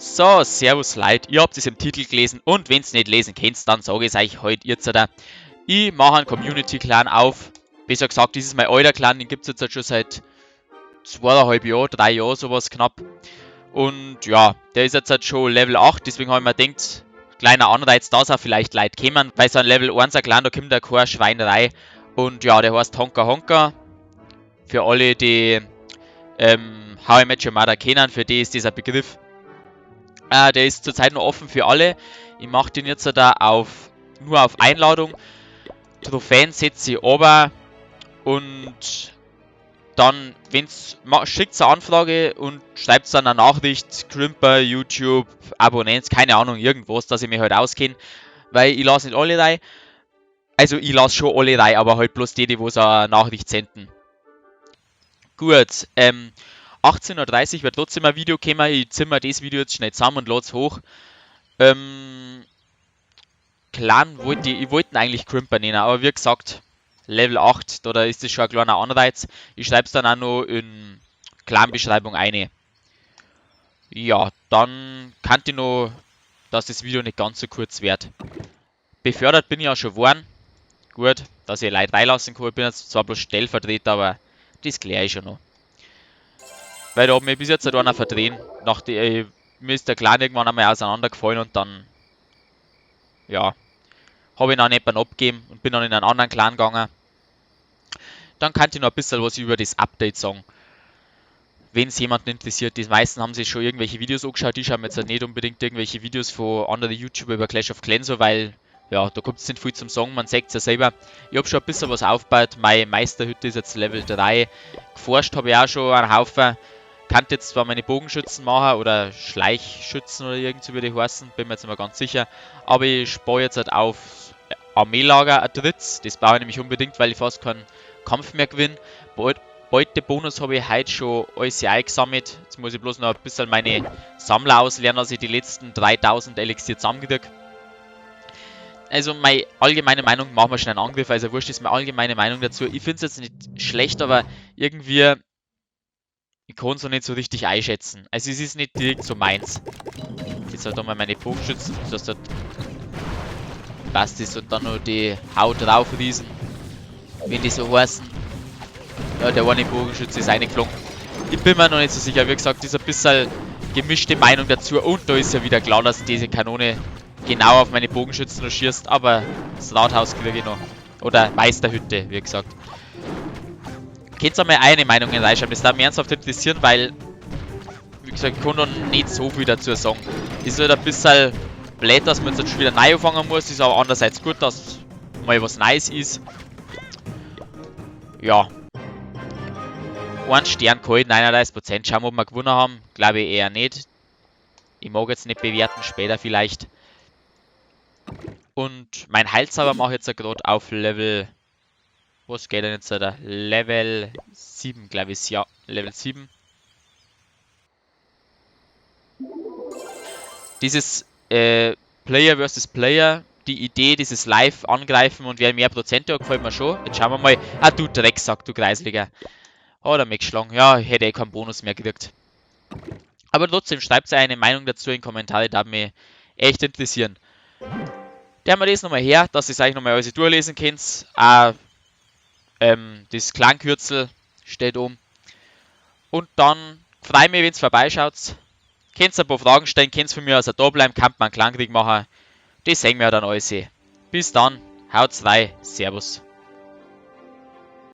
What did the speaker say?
So, servus Leute, ihr habt es im Titel gelesen und wenn es nicht lesen könnt, dann sage ich es euch heute jetzt da. Ich mache einen Community-Clan auf. Besser gesagt, das ist mein alter Clan, den gibt es jetzt halt schon seit 2,5 Jahren, 3 Jahren, sowas knapp. Und ja, der ist jetzt halt schon Level 8, deswegen habe ich mir gedacht, kleiner Anreiz, dass auch vielleicht Leute kommen, weil so ein Level 1er Clan, da kommt ja keine Schweinerei. Und ja, der heißt Honka Honka. Für alle, die How I Met Your Mother kennen, für die ist dieser Begriff. Der ist zurzeit noch offen für alle. Ich mache den jetzt da nur auf Einladung. Trophäen setze ich runter und dann, schickt eine Anfrage und schreibt dann eine Nachricht, Crimper, YouTube, Abonnents, keine Ahnung, irgendwas, dass ich mich halt auskenne. Weil ich lasse nicht alle rein. Also ich lasse schon alle rein, aber halt bloß die so eine Nachricht senden. Gut, 18:30 Uhr wird trotzdem ein Video kommen. Ich zimmer das Video jetzt schnell zusammen und lade es hoch. Clan wollte ich wollte eigentlich Crimper nennen, aber wie gesagt, Level 8, da ist das schon ein kleiner Anreiz. Ich schreibe es dann auch noch in Clan-Beschreibung ein. Ja, dann kann ich noch, dass das Video nicht ganz so kurz wird. Befördert bin ich ja schon geworden. Gut, dass ich Leute reinlassen kann. Ich bin jetzt zwar bloß Stellvertreter, aber das kläre ich schon noch. Weil da hat mich bis jetzt halt einer verdrehen. Mir ist der Clan irgendwann einmal auseinandergefallen und dann, ja, habe ich dann jemanden abgegeben und bin dann in einen anderen Clan gegangen. Dann kann ich noch ein bisschen was über das Update sagen. Wenn es jemanden interessiert, die meisten haben sich schon irgendwelche Videos angeschaut. Ich schaue mir jetzt nicht unbedingt irgendwelche Videos von anderen YouTuber über Clash of Clans, so, weil, ja, da kommt es nicht viel zum Sagen, man sagt es ja selber. Ich habe schon ein bisschen was aufgebaut, meine Meisterhütte ist jetzt Level 3. Geforscht habe ich auch schon einen Haufen. Kann jetzt zwar meine Bogenschützen machen oder Schleichschützen oder irgend so wie die heißen, bin mir jetzt nicht mehr ganz sicher. Aber ich spare jetzt halt auf Armeelager ein drittes. Das brauche ich nämlich unbedingt, weil ich fast keinen Kampf mehr gewinne. Beutebonus habe ich heute schon alles eingesammelt. Jetzt muss ich bloß noch ein bisschen meine Sammler auslernen, dass ich die letzten 3000 Elixier zusammenkriege. Also meine allgemeine Meinung, machen wir schnell einen Angriff, also wurscht ist meine allgemeine Meinung dazu. Ich finde es jetzt nicht schlecht, aber irgendwie, ich kann es noch nicht so richtig einschätzen. Also es ist nicht direkt so meins. Jetzt halt mal meine Bogenschützen, dass dort passt ist und dann noch die Haut drauf riesen, wenn die so heißen. Ja, der eine Bogenschütze ist eingeflogen. Ich bin mir noch nicht so sicher, wie gesagt, ist ein bisschen gemischte Meinung dazu und da ist ja wieder klar, dass diese Kanone genau auf meine Bogenschützen noch schießt, aber das Rathaus kriege ich noch. Oder Meisterhütte, wie gesagt. Könnt ihr mal eine Meinung reinschreiben, das darf mich ernsthaft interessieren, weil, wie gesagt, ich kann noch nicht so viel dazu sagen. Ist halt ein bisschen blöd, dass man jetzt schon wieder neu anfangen muss, ist aber andererseits gut, dass mal was Neues ist. Ja. 1 Stern gehalten, 39%. Schauen wir, ob wir gewonnen haben. Glaube ich eher nicht. Ich mag jetzt nicht bewerten, später vielleicht. Und mein Heilzauber mache ich jetzt gerade auf Level... Was geht denn jetzt da? Level 7, glaube ich. Ja, Level 7. Dieses Player vs. Player, die Idee, dieses Live angreifen und wer mehr Prozente hat, gefällt mir schon. Jetzt schauen wir mal. Ah, du Drecksack, du Kreisliger. Oh, der mich geschlagen. Ja, hätte eh keinen Bonus mehr gekriegt. Aber trotzdem, schreibt eine Meinung dazu in die Kommentare, das würde mich echt interessieren. Der haben wir das nochmal her, dass ihr es euch nochmal alles durchlesen könnt. Auch das Klangkürzel steht oben. Und dann freue ich mich, wenn ihr vorbeischaut. Könnt ihr ein paar Fragen stellen, könnt ihr von mir aus da bleiben, kann man einen Klangkrieg machen. Das sehen wir dann alles. Bis dann, haut's rein, servus.